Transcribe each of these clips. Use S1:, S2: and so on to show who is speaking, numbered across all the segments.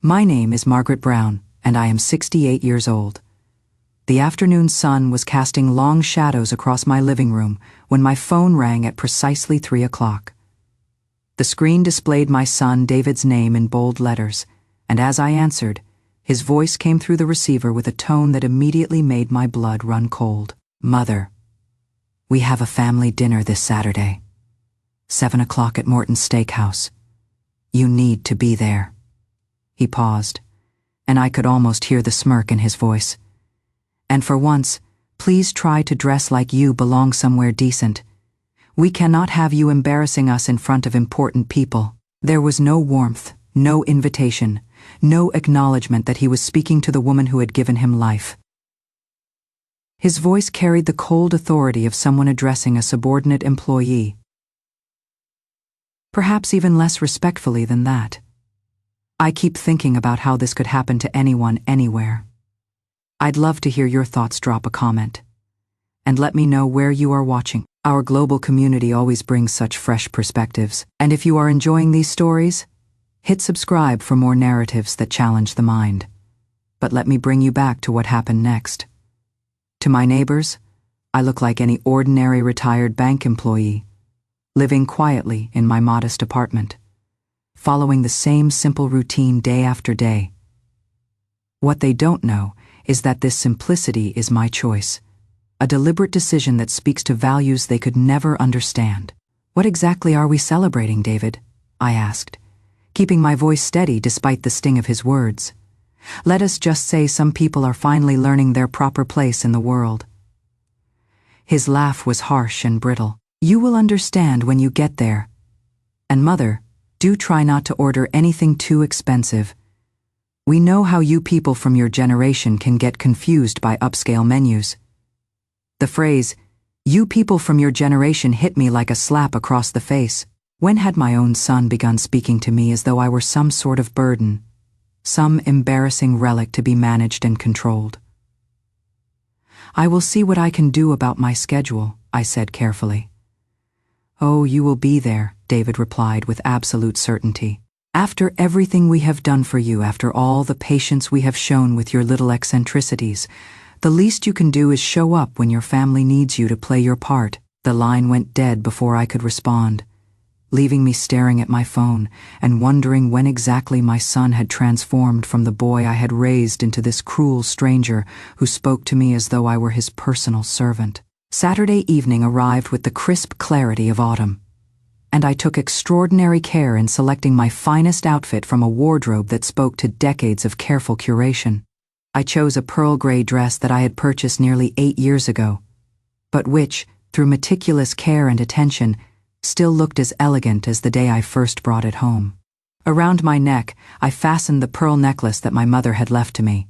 S1: My name is Margaret Brown, and I am 68 years old. The afternoon sun was casting long shadows across my living room when my phone rang at precisely 3 o'clock. The screen displayed my son David's name in bold letters, and as I answered, his voice came through the receiver with a tone that immediately made my blood run cold. "Mother, we have a family dinner this Saturday. 7 o'clock at Morton's Steakhouse. You need to be there." He paused, and I could almost hear the smirk in his voice. "And for once, please try to dress like you belong somewhere decent. We cannot have you embarrassing us in front of important people." There was no warmth, no invitation, no acknowledgement that he was speaking to the woman who had given him life. His voice carried the cold authority of someone addressing a subordinate employee. Perhaps even less respectfully than that. I keep thinking about how this could happen to anyone, anywhere. I'd love to hear your thoughts. Drop a comment. And let me know where you are watching. Our global community always brings such fresh perspectives. And if you are enjoying these stories, hit subscribe for more narratives that challenge the mind. But let me bring you back to what happened next. To my neighbors, I look like any ordinary retired bank employee, living quietly in my modest apartment, following the same simple routine day after day. What they don't know is that this simplicity is my choice, a deliberate decision that speaks to values they could never understand. "What exactly are we celebrating, David?" I asked, keeping my voice steady despite the sting of his words. "Let us just say some people are finally learning their proper place in the world." His laugh was harsh and brittle. "You will understand when you get there. And mother, do try not to order anything too expensive. We know how you people from your generation can get confused by upscale menus." The phrase, "you people from your generation," hit me like a slap across the face. When had my own son begun speaking to me as though I were some sort of burden, some embarrassing relic to be managed and controlled? "I will see what I can do about my schedule," I said carefully. "Oh, you will be there," David replied with absolute certainty. "After everything we have done for you, after all the patience we have shown with your little eccentricities, the least you can do is show up when your family needs you to play your part." The line went dead before I could respond, leaving me staring at my phone and wondering when exactly my son had transformed from the boy I had raised into this cruel stranger who spoke to me as though I were his personal servant. Saturday evening arrived with the crisp clarity of autumn, and I took extraordinary care in selecting my finest outfit from a wardrobe that spoke to decades of careful curation. I chose a pearl gray dress that I had purchased nearly 8 years ago, but which, through meticulous care and attention, still looked as elegant as the day I first brought it home. Around my neck, I fastened the pearl necklace that my mother had left to me,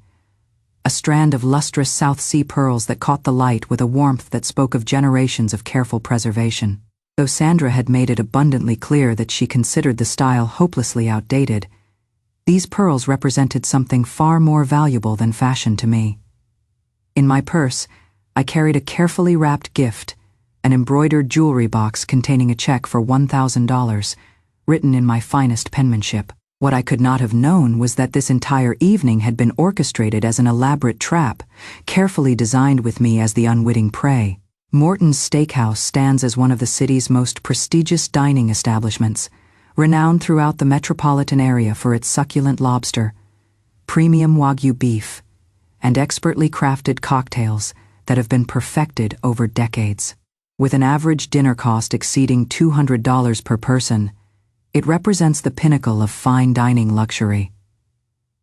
S1: a strand of lustrous South Sea pearls that caught the light with a warmth that spoke of generations of careful preservation. Though Sandra had made it abundantly clear that she considered the style hopelessly outdated, these pearls represented something far more valuable than fashion to me. In my purse, I carried a carefully wrapped gift, an embroidered jewelry box containing a check for $1,000, written in my finest penmanship. What I could not have known was that this entire evening had been orchestrated as an elaborate trap, carefully designed with me as the unwitting prey. Morton's Steakhouse stands as one of the city's most prestigious dining establishments, renowned throughout the metropolitan area for its succulent lobster, premium Wagyu beef, and expertly crafted cocktails that have been perfected over decades. With an average dinner cost exceeding $200 per person, it represents the pinnacle of fine dining luxury.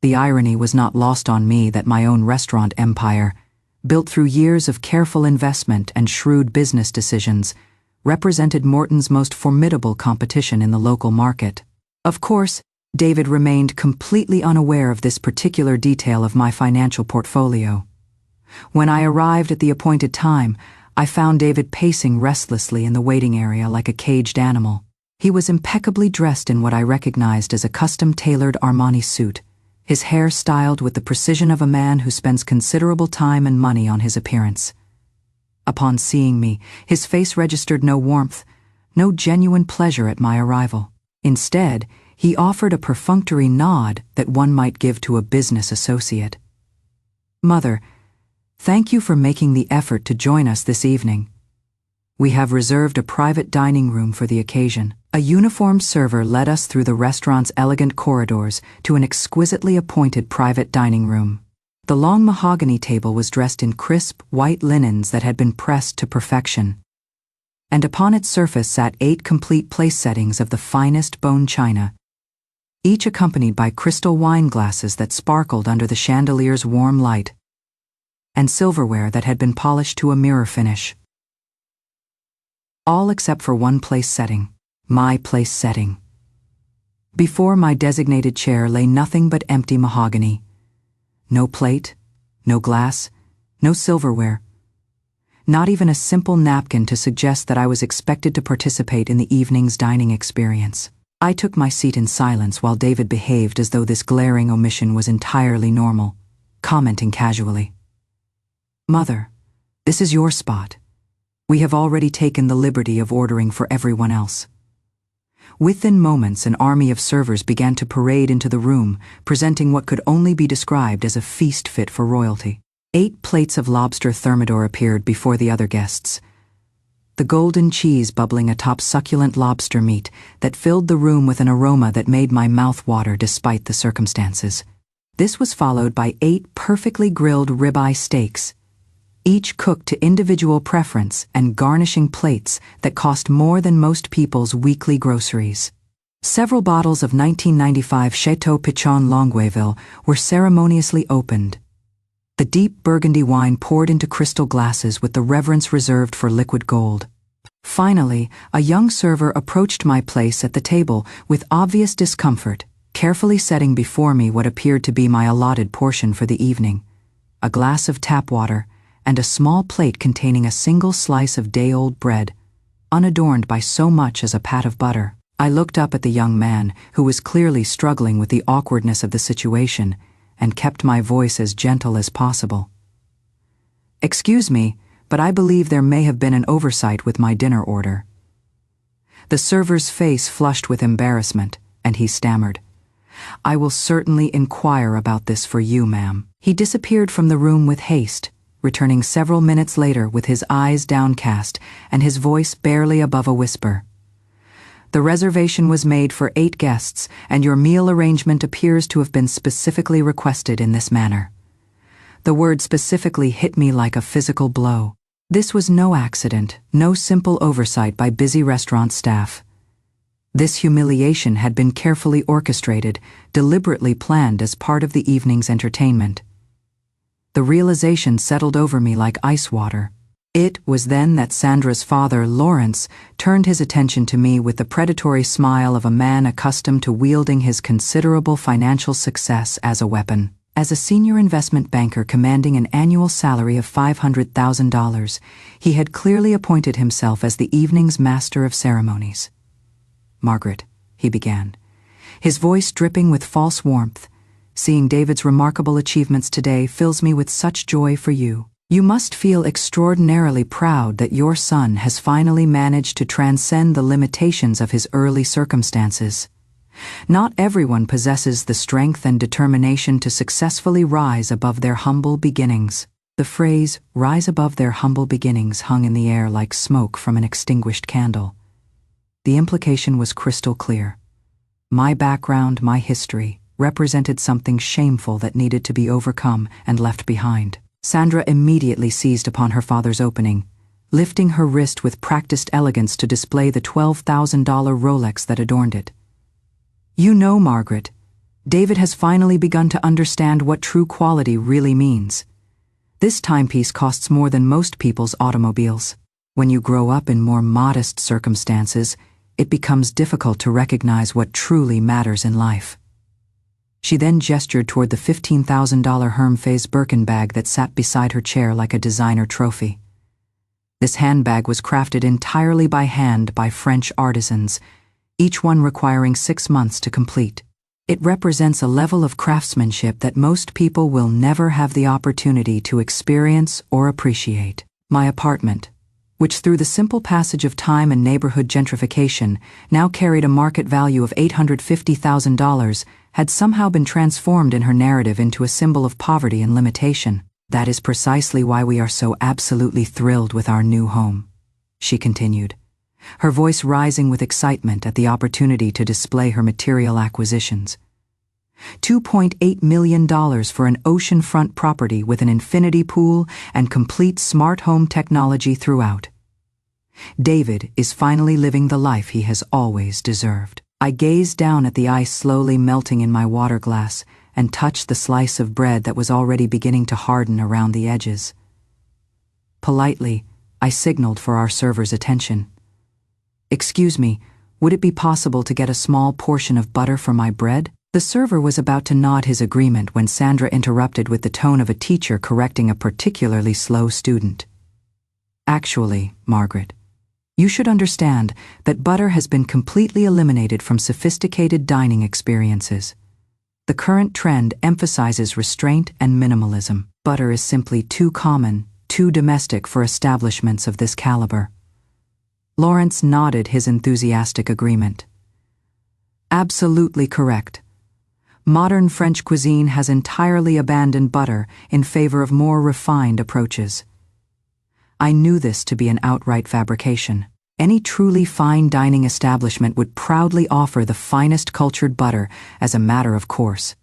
S1: The irony was not lost on me that my own restaurant empire, built through years of careful investment and shrewd business decisions, represented Morton's most formidable competition in the local market. Of course, David remained completely unaware of this particular detail of my financial portfolio. When I arrived at the appointed time, I found David pacing restlessly in the waiting area like a caged animal. He was impeccably dressed in what I recognized as a custom-tailored Armani suit, his hair styled with the precision of a man who spends considerable time and money on his appearance. Upon seeing me, his face registered no warmth, no genuine pleasure at my arrival. Instead, He offered a perfunctory nod that one might give to a business associate. "Mother, thank you for making the effort to join us this evening. We have reserved a private dining room for the occasion." A uniformed server led us through the restaurant's elegant corridors to an exquisitely appointed private dining room. The long mahogany table was dressed in crisp, white linens that had been pressed to perfection, and upon its surface sat 8 complete place settings of the finest bone china, each accompanied by crystal wine glasses that sparkled under the chandelier's warm light, and silverware that had been polished to a mirror finish. All except for one place setting, my place setting. Before my designated chair lay nothing but empty mahogany. No plate, no glass, no silverware. Not even a simple napkin to suggest that I was expected to participate in the evening's dining experience. I took my seat in silence while David behaved as though this glaring omission was entirely normal, commenting casually, "Mother, this is your spot. We have already taken the liberty of ordering for everyone else." Within moments, an army of servers began to parade into the room, presenting what could only be described as a feast fit for royalty. 8 plates of lobster thermidor appeared before the other guests, the golden cheese bubbling atop succulent lobster meat that filled the room with an aroma that made my mouth water despite the circumstances. This was followed by 8 perfectly grilled ribeye steaks, each cooked to individual preference and garnishing plates that cost more than most people's weekly groceries. Several bottles of 1995 Chateau Pichon Longueville were ceremoniously opened, the deep burgundy wine poured into crystal glasses with the reverence reserved for liquid gold. Finally, a young server approached my place at the table with obvious discomfort, carefully setting before me what appeared to be my allotted portion for the evening, a glass of tap water, and a small plate containing a single slice of day-old bread, unadorned by so much as a pat of butter. I looked up at the young man, who was clearly struggling with the awkwardness of the situation, and kept my voice as gentle as possible. "Excuse me, but I believe there may have been an oversight with my dinner order." The server's face flushed with embarrassment, and he stammered, "I will certainly inquire about this for you, ma'am." He disappeared from the room with haste, returning several minutes later with his eyes downcast and his voice barely above a whisper. "The reservation was made for 8 guests, and your meal arrangement appears to have been specifically requested in this manner." The word specifically hit me like a physical blow. This was no accident, no simple oversight by busy restaurant staff. This humiliation had been carefully orchestrated, deliberately planned as part of the evening's entertainment. The realization settled over me like ice water. It was then that Sandra's father, Lawrence, turned his attention to me with the predatory smile of a man accustomed to wielding his considerable financial success as a weapon. As a senior investment banker commanding an annual salary of $500,000, he had clearly appointed himself as the evening's master of ceremonies. "Margaret," he began, his voice dripping with false warmth, "seeing David's remarkable achievements today fills me with such joy for you. You must feel extraordinarily proud that your son has finally managed to transcend the limitations of his early circumstances. Not everyone possesses the strength and determination to successfully rise above their humble beginnings." The phrase, "rise above their humble beginnings," hung in the air like smoke from an extinguished candle. The implication was crystal clear. My background, my history, represented something shameful that needed to be overcome and left behind. Sandra immediately seized upon her father's opening, lifting her wrist with practiced elegance to display the $12,000 Rolex that adorned it. "You know, Margaret, David has finally begun to understand what true quality really means. This timepiece costs more than most people's automobiles. When you grow up in more modest circumstances, it becomes difficult to recognize what truly matters in life." She then gestured toward the $15,000 Hermès Birkin bag that sat beside her chair like a designer trophy. This handbag was crafted entirely by hand by French artisans, each one requiring 6 months to complete. It represents a level of craftsmanship that most people will never have the opportunity to experience or appreciate. My apartment, which through the simple passage of time and neighborhood gentrification now carried a market value of $850,000, had somehow been transformed in her narrative into a symbol of poverty and limitation. "That is precisely why we are so absolutely thrilled with our new home," she continued, her voice rising with excitement at the opportunity to display her material acquisitions. $2.8 million for an oceanfront property with an infinity pool and complete smart home technology throughout. David is finally living the life he has always deserved. I gazed down at the ice slowly melting in my water glass and touched the slice of bread that was already beginning to harden around the edges. Politely, I signaled for our server's attention. "Excuse me, would it be possible to get a small portion of butter for my bread?" The server was about to nod his agreement when Sandra interrupted with the tone of a teacher correcting a particularly slow student. "Actually, Margaret, you should understand that butter has been completely eliminated from sophisticated dining experiences. The current trend emphasizes restraint and minimalism. Butter is simply too common, too domestic for establishments of this caliber." Lawrence nodded his enthusiastic agreement. "Absolutely correct. Modern French cuisine has entirely abandoned butter in favor of more refined approaches. I knew this to be an outright fabrication. Any truly fine dining establishment would proudly offer the finest cultured butter as a matter of course.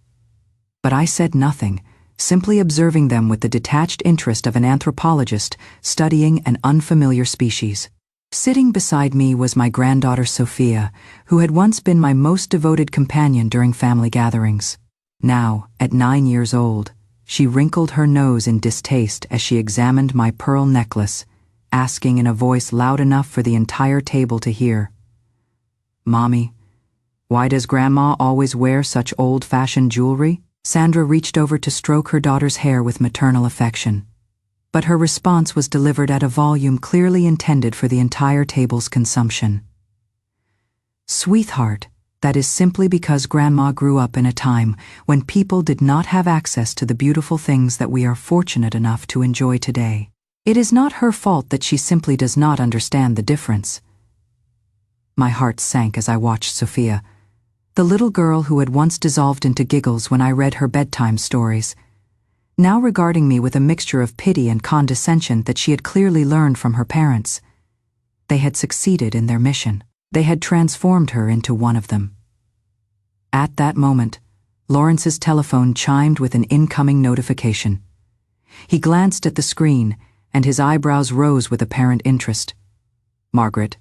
S1: But I said nothing, simply observing them with the detached interest of an anthropologist studying an unfamiliar species. Sitting beside me was my granddaughter Sophia, who had once been my most devoted companion during family gatherings. Now, at 9 years old, she wrinkled her nose in distaste as she examined my pearl necklace, asking in a voice loud enough for the entire table to hear, "Mommy, why does Grandma always wear such old-fashioned jewelry?" Sandra reached over to stroke her daughter's hair with maternal affection, but her response was delivered at a volume clearly intended for the entire table's consumption. "Sweetheart, that is simply because Grandma grew up in a time when people did not have access to the beautiful things that we are fortunate enough to enjoy today. It is not her fault that she simply does not understand the difference." My heart sank as I watched Sophia, the little girl who had once dissolved into giggles when I read her bedtime stories, now regarding me with a mixture of pity and condescension that she had clearly learned from her parents. They had succeeded in their mission. They had transformed her into one of them. At that moment, Lawrence's telephone chimed with an incoming notification. He glanced at the screen, and his eyebrows rose with apparent interest. "Margaret,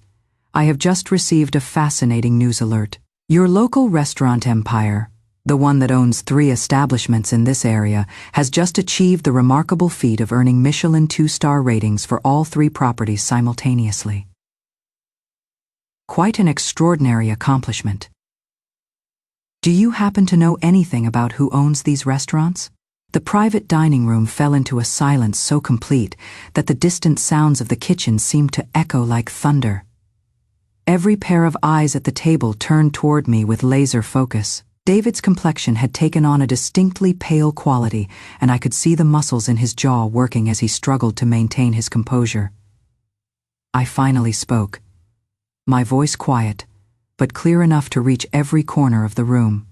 S1: I have just received a fascinating news alert. Your local restaurant empire, the one that owns 3 establishments in this area, has just achieved the remarkable feat of earning Michelin 2-star ratings for all 3 properties simultaneously. Quite an extraordinary accomplishment. Do you happen to know anything about who owns these restaurants?" The private dining room fell into a silence so complete that the distant sounds of the kitchen seemed to echo like thunder. Every pair of eyes at the table turned toward me with laser focus. David's complexion had taken on a distinctly pale quality, and I could see the muscles in his jaw working as he struggled to maintain his composure. I finally spoke, my voice quiet, but clear enough to reach every corner of the room.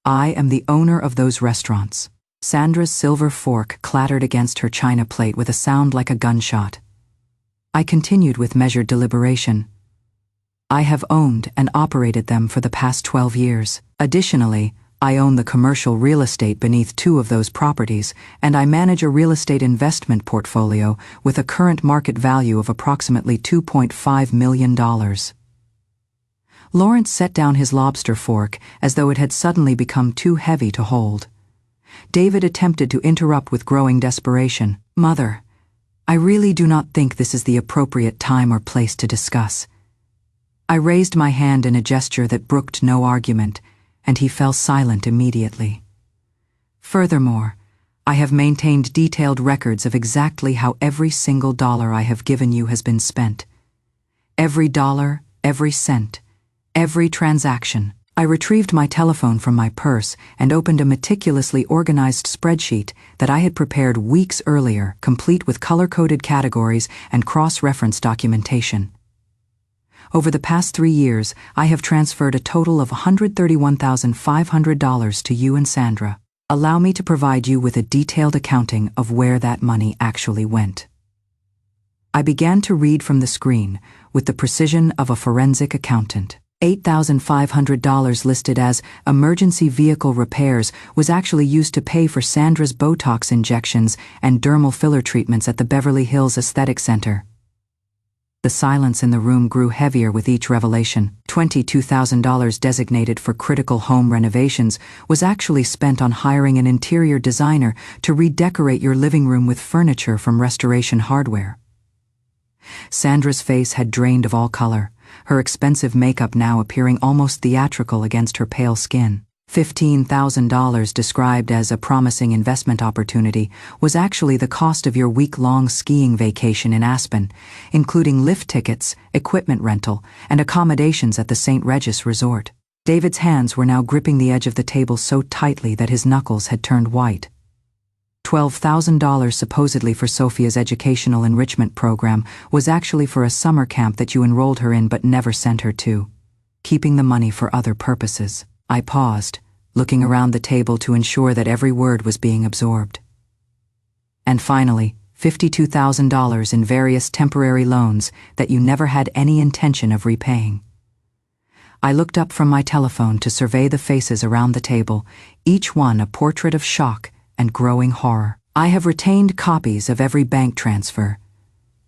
S1: "I am the owner of those restaurants." Sandra's silver fork clattered against her china plate with a sound like a gunshot. I continued with measured deliberation. "I have owned and operated them for the past 12 years. Additionally, I own the commercial real estate beneath 2 of those properties, and I manage a real estate investment portfolio with a current market value of approximately $2.5 million. Lawrence set down his lobster fork as though it had suddenly become too heavy to hold. David attempted to interrupt with growing desperation. "Mother, I really do not think this is the appropriate time or place to discuss." I raised my hand in a gesture that brooked no argument, and he fell silent immediately. "Furthermore, I have maintained detailed records of exactly how every single dollar I have given you has been spent. Every dollar, every cent, every transaction. I retrieved my telephone from my purse and opened a meticulously organized spreadsheet that I had prepared weeks earlier, complete with color-coded categories and cross-reference documentation. Over the past 3 years, I have transferred a total of $131,500 to you and Sandra. Allow me to provide you with a detailed accounting of where that money actually went. I began to read from the screen with the precision of a forensic accountant. $8,500 listed as emergency vehicle repairs was actually used to pay for Sandra's Botox injections and dermal filler treatments at the Beverly Hills Aesthetic Center. The silence in the room grew heavier with each revelation. $22,000 designated for critical home renovations was actually spent on hiring an interior designer to redecorate your living room with furniture from Restoration Hardware. Sandra's face had drained of all color, her expensive makeup now appearing almost theatrical against her pale skin. $15,000 described as a promising investment opportunity was actually the cost of your week-long skiing vacation in Aspen, including lift tickets, equipment rental, and accommodations at the St. Regis Resort. David's hands were now gripping the edge of the table so tightly that his knuckles had turned white. $12,000 supposedly for Sophia's educational enrichment program was actually for a summer camp that you enrolled her in but never sent her to, keeping the money for other purposes. I paused, looking around the table to ensure that every word was being absorbed. And finally, $52,000 in various temporary loans that you never had any intention of repaying. I looked up from my telephone to survey the faces around the table, each one a portrait of shock and growing horror. I have retained copies of every bank transfer,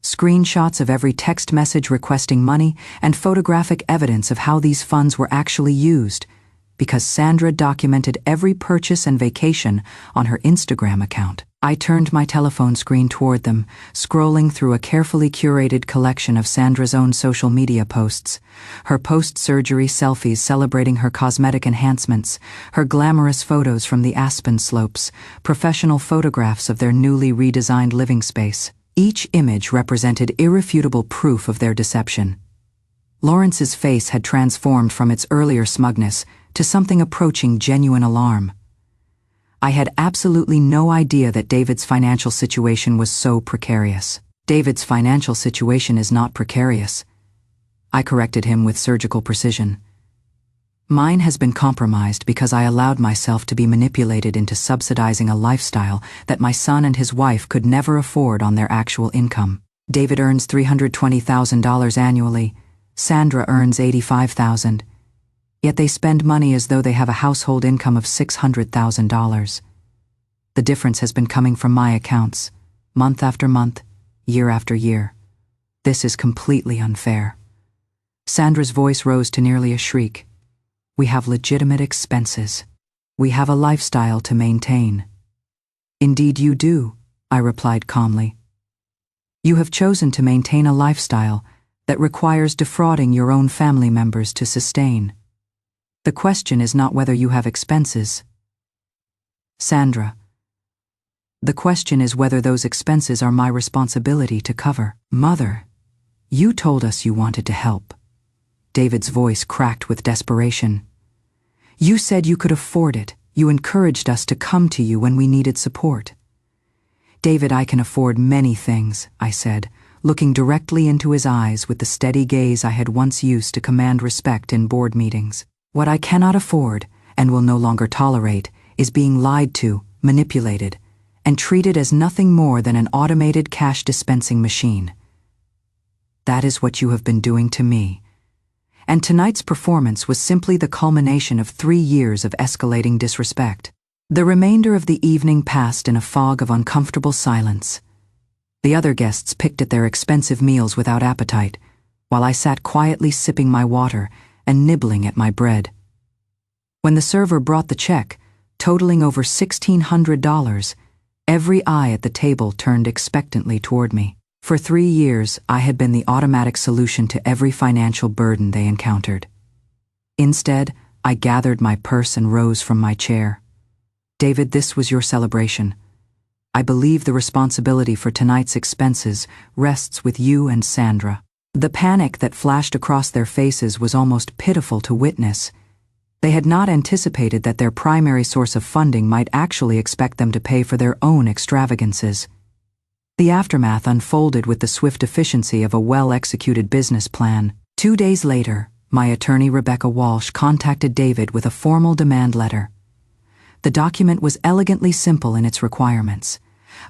S1: screenshots of every text message requesting money, and photographic evidence of how these funds were actually used, because Sandra documented every purchase and vacation on her Instagram account. I turned my telephone screen toward them, scrolling through a carefully curated collection of Sandra's own social media posts, her post-surgery selfies celebrating her cosmetic enhancements, her glamorous photos from the Aspen slopes, professional photographs of their newly redesigned living space. Each image represented irrefutable proof of their deception. Lawrence's face had transformed from its earlier smugness to something approaching genuine alarm. I had absolutely no idea that David's financial situation was so precarious. David's financial situation is not precarious, I corrected him with surgical precision. Mine has been compromised because I allowed myself to be manipulated into subsidizing a lifestyle that my son and his wife could never afford on their actual income. David earns $320,000 annually. Sandra earns $85,000. Yet they spend money as though they have a household income of $600,000. The difference has been coming from my accounts, month after month, year after year. This is completely unfair. Sandra's voice rose to nearly a shriek. We have legitimate expenses. We have a lifestyle to maintain. Indeed you do, I replied calmly. You have chosen to maintain a lifestyle that requires defrauding your own family members to sustain. The question is not whether you have expenses, Sandra. The question is whether those expenses are my responsibility to cover. Mother, you told us you wanted to help. David's voice cracked with desperation. You said you could afford it. You encouraged us to come to you when we needed support. David, I can afford many things, I said, looking directly into his eyes with the steady gaze I had once used to command respect in board meetings. What I cannot afford, and will no longer tolerate, is being lied to, manipulated, and treated as nothing more than an automated cash dispensing machine. That is what you have been doing to me. And tonight's performance was simply the culmination of 3 years of escalating disrespect. The remainder of the evening passed in a fog of uncomfortable silence. The other guests picked at their expensive meals without appetite, while I sat quietly sipping my water and nibbling at my bread. When the server brought the check, totaling over $1,600, every eye at the table turned expectantly toward me. For 3 years, I had been the automatic solution to every financial burden they encountered. Instead, I gathered my purse and rose from my chair. David, this was your celebration. I believe the responsibility for tonight's expenses rests with you and Sandra. The panic that flashed across their faces was almost pitiful to witness. They had not anticipated that their primary source of funding might actually expect them to pay for their own extravagances. The aftermath unfolded with the swift efficiency of a well-executed business plan. 2 days later, my attorney Rebecca Walsh contacted David with a formal demand letter. The document was elegantly simple in its requirements.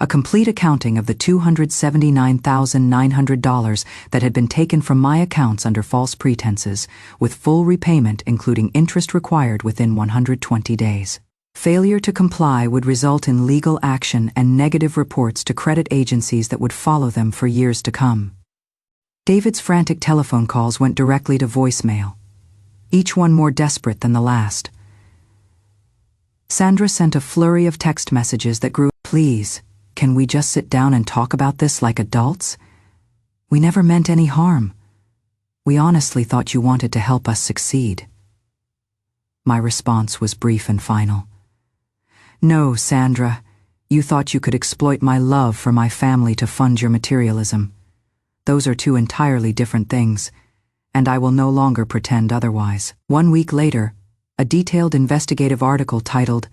S1: A complete accounting of the $279,900 that had been taken from my accounts under false pretenses, with full repayment including interest required within 120 days. Failure to comply would result in legal action and negative reports to credit agencies that would follow them for years to come. David's frantic telephone calls went directly to voicemail, each one more desperate than the last. Sandra sent a flurry of text messages that grew, "Please, can we just sit down and talk about this like adults? We never meant any harm. We honestly thought you wanted to help us succeed." My response was brief and final. "No, Sandra, you thought you could exploit my love for my family to fund your materialism. Those are two entirely different things, and I will no longer pretend otherwise." 1 week later, a detailed investigative article titled,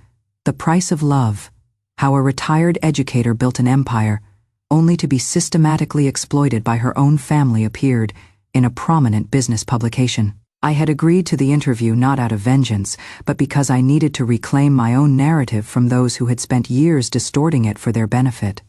S1: "The Price of Love: How a Retired Educator Built an Empire, Only to be Systematically Exploited by Her Own Family" appeared in a prominent business publication. I had agreed to the interview not out of vengeance, but because I needed to reclaim my own narrative from those who had spent years distorting it for their benefit.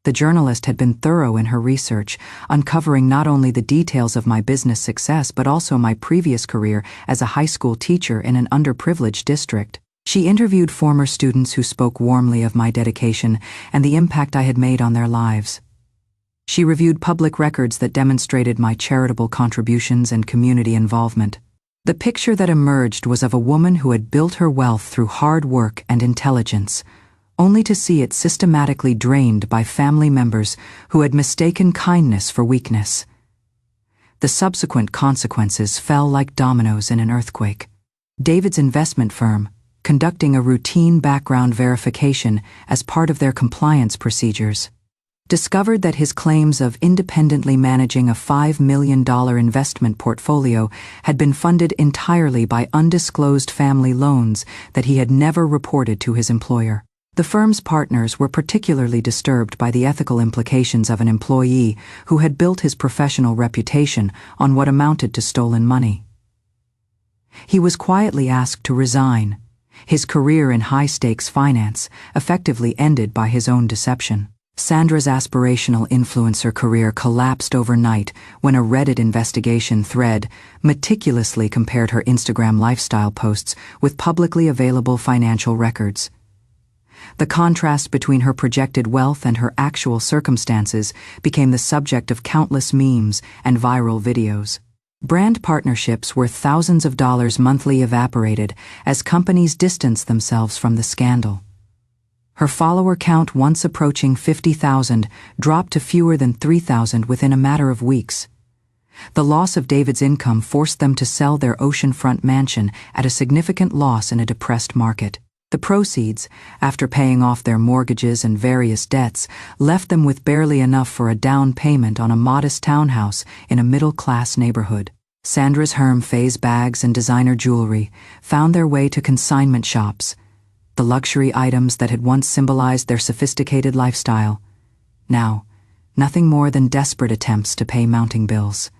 S1: The journalist had been thorough in her research, uncovering not only the details of my business success but also my previous career as a high school teacher in an underprivileged district. She interviewed former students who spoke warmly of my dedication and the impact I had made on their lives. She reviewed public records that demonstrated my charitable contributions and community involvement. The picture that emerged was of a woman who had built her wealth through hard work and intelligence, only to see it systematically drained by family members who had mistaken kindness for weakness. The subsequent consequences fell like dominoes in an earthquake. David's investment firm, conducting a routine background verification as part of their compliance procedures, discovered that his claims of independently managing a $5 million investment portfolio had been funded entirely by undisclosed family loans that he had never reported to his employer. The firm's partners were particularly disturbed by the ethical implications of an employee who had built his professional reputation on what amounted to stolen money. He was quietly asked to resign, his career in high-stakes finance effectively ended by his own deception. Sandra's aspirational influencer career collapsed overnight when a Reddit investigation thread meticulously compared her Instagram lifestyle posts with publicly available financial records. The contrast between her projected wealth and her actual circumstances became the subject of countless memes and viral videos. Brand partnerships worth thousands of dollars monthly evaporated as companies distanced themselves from the scandal. Her follower count, once approaching 50,000, dropped to fewer than 3,000 within a matter of weeks. The loss of David's income forced them to sell their oceanfront mansion at a significant loss in a depressed market. The proceeds, after paying off their mortgages and various debts, left them with barely enough for a down payment on a modest townhouse in a middle-class neighborhood. Sandra's Hermes bags and designer jewelry found their way to consignment shops. The luxury items that had once symbolized their sophisticated lifestyle, now, nothing more than desperate attempts to pay mounting bills.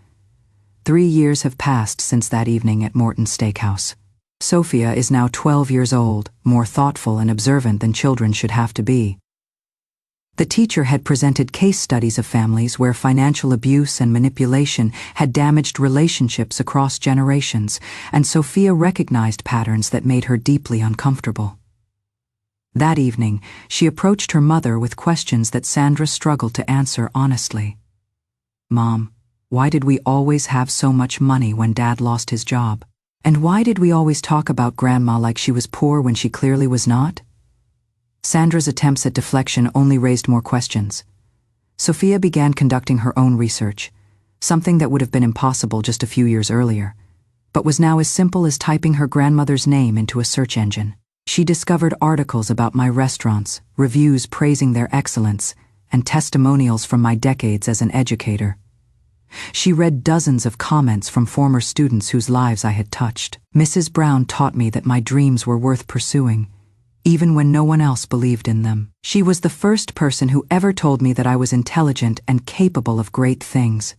S1: 3 years have passed since that evening at Morton's Steakhouse. Sophia is now 12 years old, more thoughtful and observant than children should have to be. The teacher had presented case studies of families where financial abuse and manipulation had damaged relationships across generations, and Sophia recognized patterns that made her deeply uncomfortable. That evening, she approached her mother with questions that Sandra struggled to answer honestly. "Mom, why did we always have so much money when Dad lost his job? And why did we always talk about Grandma like she was poor when she clearly was not?" Sandra's attempts at deflection only raised more questions. Sophia began conducting her own research, something that would have been impossible just a few years earlier, but was now as simple as typing her grandmother's name into a search engine. She discovered articles about my restaurants, reviews praising their excellence, and testimonials from my decades as an educator. She read dozens of comments from former students whose lives I had touched. Mrs. Brown taught me that my dreams were worth pursuing, even when no one else believed in them. She was the first person who ever told me that I was intelligent and capable of great things.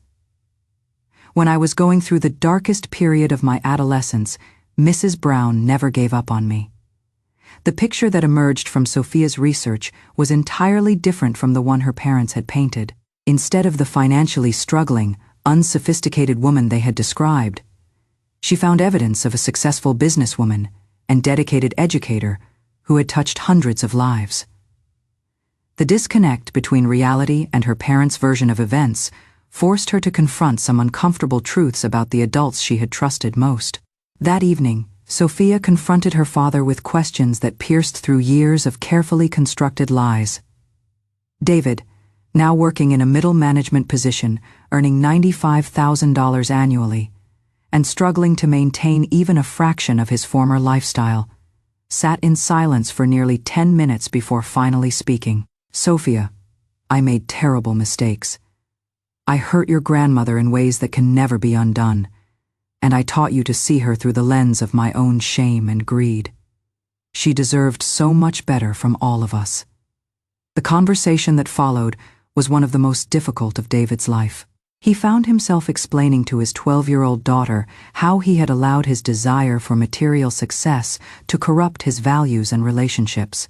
S1: When I was going through the darkest period of my adolescence, Mrs. Brown never gave up on me. The picture that emerged from Sophia's research was entirely different from the one her parents had painted. Instead of the financially struggling, unsophisticated woman they had described, she found evidence of a successful businesswoman and dedicated educator who had touched hundreds of lives. The disconnect between reality and her parents' version of events forced her to confront some uncomfortable truths about the adults she had trusted most. That evening, Sophia confronted her father with questions that pierced through years of carefully constructed lies. David, now working in a middle management position, earning $95,000 annually, and struggling to maintain even a fraction of his former lifestyle, sat in silence for nearly 10 minutes before finally speaking. "Sophia, I made terrible mistakes. I hurt your grandmother in ways that can never be undone, and I taught you to see her through the lens of my own shame and greed. She deserved so much better from all of us." The conversation that followed was one of the most difficult of David's life. He found himself explaining to his 12-year-old daughter how he had allowed his desire for material success to corrupt his values and relationships.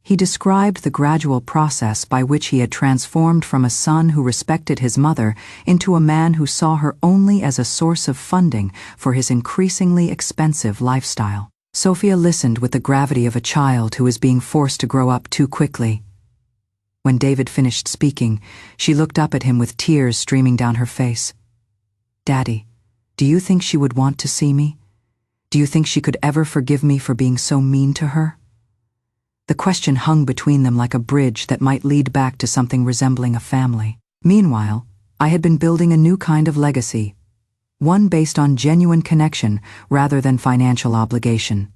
S1: He described the gradual process by which he had transformed from a son who respected his mother into a man who saw her only as a source of funding for his increasingly expensive lifestyle. Sophia listened with the gravity of a child who is being forced to grow up too quickly. When David finished speaking, she looked up at him with tears streaming down her face. "Daddy, do you think she would want to see me? Do you think she could ever forgive me for being so mean to her?" The question hung between them like a bridge that might lead back to something resembling a family. Meanwhile, I had been building a new kind of legacy, one based on genuine connection rather than financial obligation.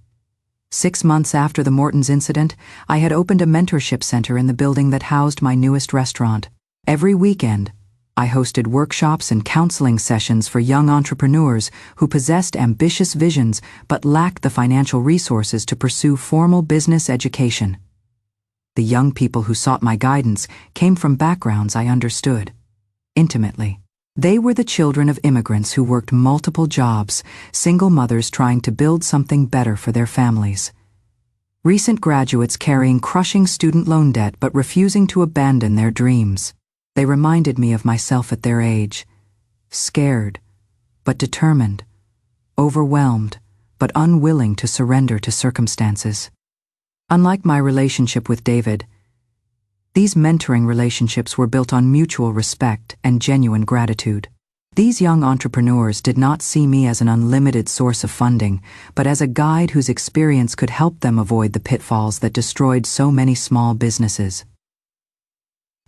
S1: 6 months after the Mortons incident, I had opened a mentorship center in the building that housed my newest restaurant. Every weekend, I hosted workshops and counseling sessions for young entrepreneurs who possessed ambitious visions but lacked the financial resources to pursue formal business education. The young people who sought my guidance came from backgrounds I understood intimately. They were the children of immigrants who worked multiple jobs, single mothers trying to build something better for their families. Recent graduates carrying crushing student loan debt but refusing to abandon their dreams. They reminded me of myself at their age, scared but determined, overwhelmed but unwilling to surrender to circumstances. Unlike my relationship with David, these mentoring relationships were built on mutual respect and genuine gratitude. These young entrepreneurs did not see me as an unlimited source of funding, but as a guide whose experience could help them avoid the pitfalls that destroyed so many small businesses.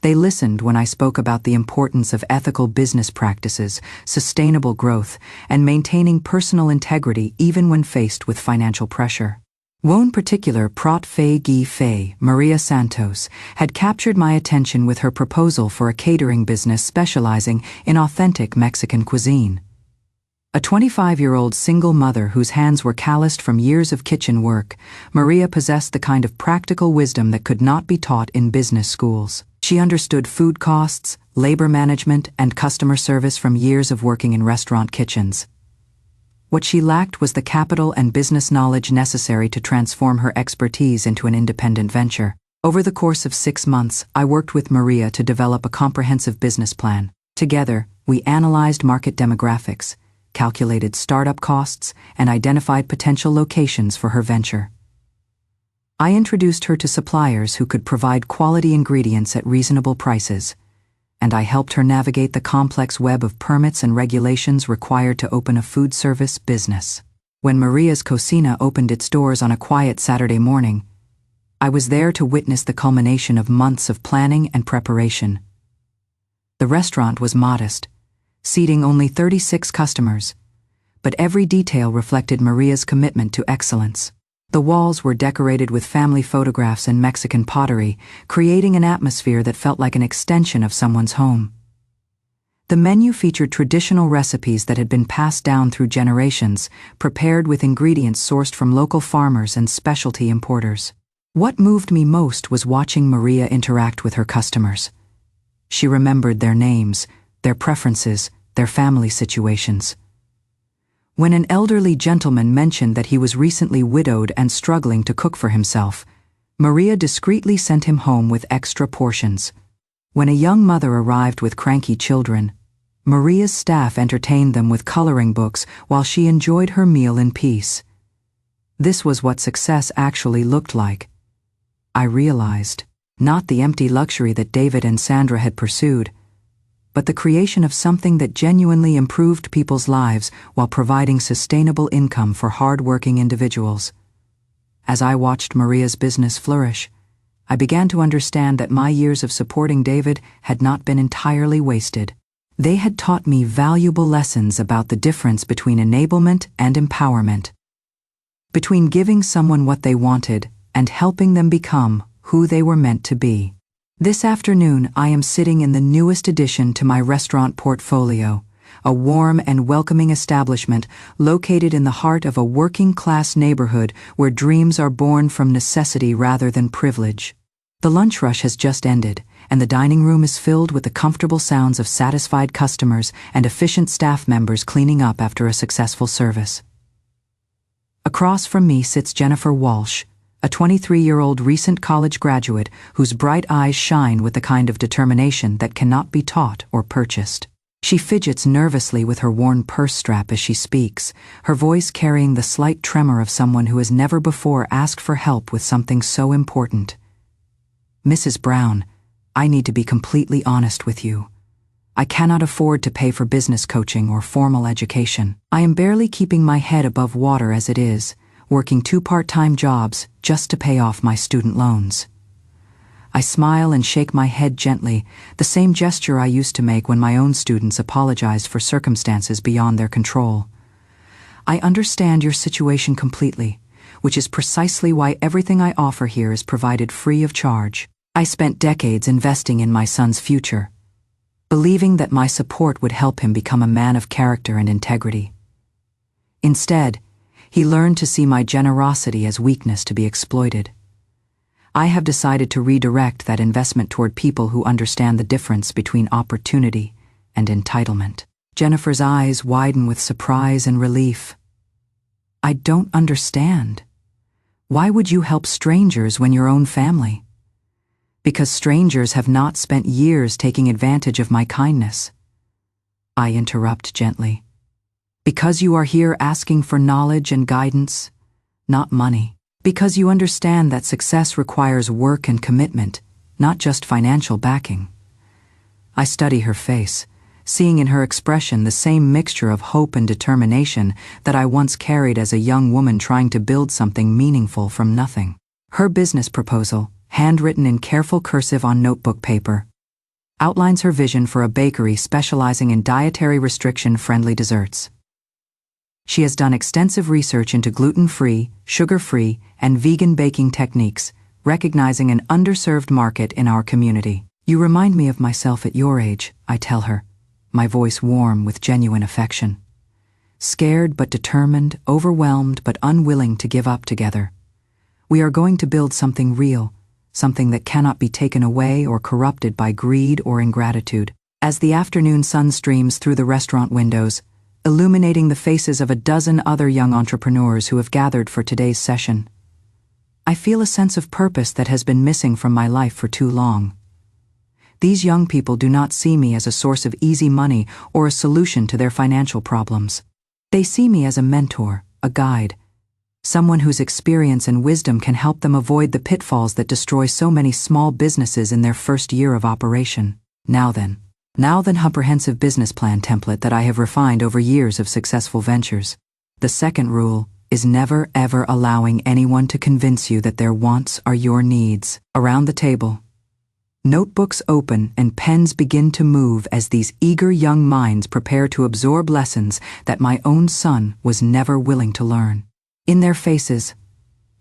S1: They listened when I spoke about the importance of ethical business practices, sustainable growth, and maintaining personal integrity even when faced with financial pressure. One particular Prot Fei Gi Fei, Maria Santos, had captured my attention with her proposal for a catering business specializing in authentic Mexican cuisine. A 25-year-old single mother whose hands were calloused from years of kitchen work, Maria possessed the kind of practical wisdom that could not be taught in business schools. She understood food costs, labor management, and customer service from years of working in restaurant kitchens. What she lacked was the capital and business knowledge necessary to transform her expertise into an independent venture. Over the course of 6 months, I worked with Maria to develop a comprehensive business plan. Together, we analyzed market demographics, calculated startup costs, and identified potential locations for her venture. I introduced her to suppliers who could provide quality ingredients at reasonable prices, and I helped her navigate the complex web of permits and regulations required to open a food service business. When Maria's Cocina opened its doors on a quiet Saturday morning, I was there to witness the culmination of months of planning and preparation. The restaurant was modest, seating only 36 customers, but every detail reflected Maria's commitment to excellence. The walls were decorated with family photographs and Mexican pottery, creating an atmosphere that felt like an extension of someone's home. The menu featured traditional recipes that had been passed down through generations, prepared with ingredients sourced from local farmers and specialty importers. What moved me most was watching Maria interact with her customers. She remembered their names, their preferences, their family situations. When an elderly gentleman mentioned that he was recently widowed and struggling to cook for himself, Maria discreetly sent him home with extra portions. When a young mother arrived with cranky children, Maria's staff entertained them with coloring books while she enjoyed her meal in peace. This was what success actually looked like. I realized, not the empty luxury that David and Sandra had pursued, but the creation of something that genuinely improved people's lives while providing sustainable income for hard-working individuals. As I watched Maria's business flourish, I began to understand that my years of supporting David had not been entirely wasted. They had taught me valuable lessons about the difference between enablement and empowerment, between giving someone what they wanted and helping them become who they were meant to be. This afternoon, I am sitting in the newest addition to my restaurant portfolio, a warm and welcoming establishment located in the heart of a working-class neighborhood where dreams are born from necessity rather than privilege. The lunch rush has just ended, and the dining room is filled with the comfortable sounds of satisfied customers and efficient staff members cleaning up after a successful service. Across from me sits Jennifer Walsh, a 23-year-old recent college graduate whose bright eyes shine with the kind of determination that cannot be taught or purchased. She fidgets nervously with her worn purse strap as she speaks, her voice carrying the slight tremor of someone who has never before asked for help with something so important. Mrs. Brown, I need to be completely honest with you. I cannot afford to pay for business coaching or formal education. I am barely keeping my head above water as it is, working 2 part-time jobs just to pay off my student loans. I smile and shake my head gently, the same gesture I used to make when my own students apologized for circumstances beyond their control. I understand your situation completely, which is precisely why everything I offer here is provided free of charge. I spent decades investing in my son's future, believing that my support would help him become a man of character and integrity. Instead, he learned to see my generosity as weakness to be exploited. I have decided to redirect that investment toward people who understand the difference between opportunity and entitlement. Jennifer's eyes widen with surprise and relief. I don't understand. Why would you help strangers when your own family? Because strangers have not spent years taking advantage of my kindness. I interrupt gently. Because you are here asking for knowledge and guidance, not money. Because you understand that success requires work and commitment, not just financial backing. I study her face, seeing in her expression the same mixture of hope and determination that I once carried as a young woman trying to build something meaningful from nothing. Her business proposal, handwritten in careful cursive on notebook paper, outlines her vision for a bakery specializing in dietary restriction-friendly desserts. She has done extensive research into gluten-free, sugar-free, and vegan baking techniques, recognizing an underserved market in our community. You remind me of myself at your age, I tell her, my voice warm with genuine affection. Scared but determined, overwhelmed but unwilling to give up together. We are going to build something real, something that cannot be taken away or corrupted by greed or ingratitude. As the afternoon sun streams through the restaurant windows, illuminating the faces of a dozen other young entrepreneurs who have gathered for today's session, I feel a sense of purpose that has been missing from my life for too long. These young people do not see me as a source of easy money or a solution to their financial problems. They see me as a mentor, a guide, someone whose experience and wisdom can help them avoid the pitfalls that destroy so many small businesses in their first year of operation. Now then, comprehensive business plan template that I have refined over years of successful ventures. The second rule is never ever allowing anyone to convince you that their wants are your needs. Around the table, notebooks open and pens begin to move as these eager young minds prepare to absorb lessons that my own son was never willing to learn. In their faces,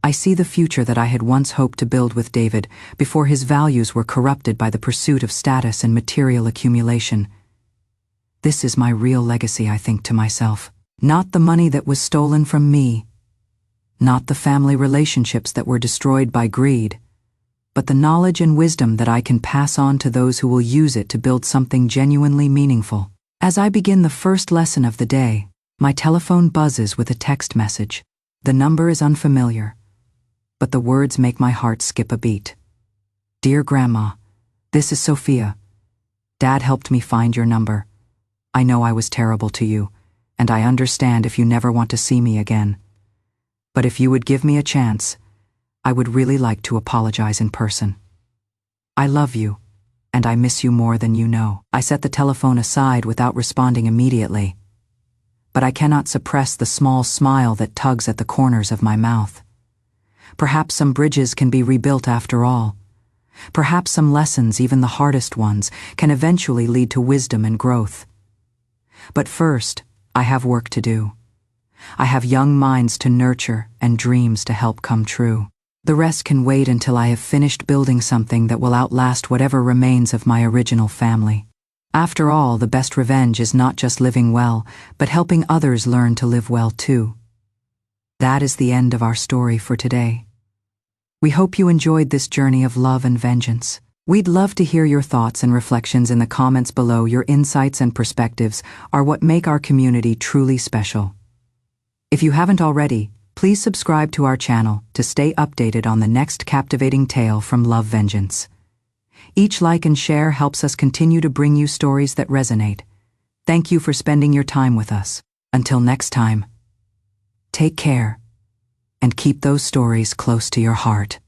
S1: I see the future that I had once hoped to build with David before his values were corrupted by the pursuit of status and material accumulation. This is my real legacy, I think to myself. Not the money that was stolen from me, not the family relationships that were destroyed by greed, but the knowledge and wisdom that I can pass on to those who will use it to build something genuinely meaningful. As I begin the first lesson of the day, my telephone buzzes with a text message. The number is unfamiliar, but the words make my heart skip a beat. Dear Grandma, this is Sophia. Dad helped me find your number. I know I was terrible to you, and I understand if you never want to see me again. But if you would give me a chance, I would really like to apologize in person. I love you, and I miss you more than you know. I set the telephone aside without responding immediately, but I cannot suppress the small smile that tugs at the corners of my mouth. Perhaps some bridges can be rebuilt after all. Perhaps some lessons, even the hardest ones, can eventually lead to wisdom and growth. But first, I have work to do. I have young minds to nurture and dreams to help come true. The rest can wait until I have finished building something that will outlast whatever remains of my original family. After all, the best revenge is not just living well, but helping others learn to live well too. That is the end of our story for today. We hope you enjoyed this journey of love and vengeance. We'd love to hear your thoughts and reflections in the comments below. Your insights and perspectives are what make our community truly special. If you haven't already, please subscribe to our channel to stay updated on the next captivating tale from Love Vengeance. Each like and share helps us continue to bring you stories that resonate. Thank you for spending your time with us. Until next time, take care and keep those stories close to your heart.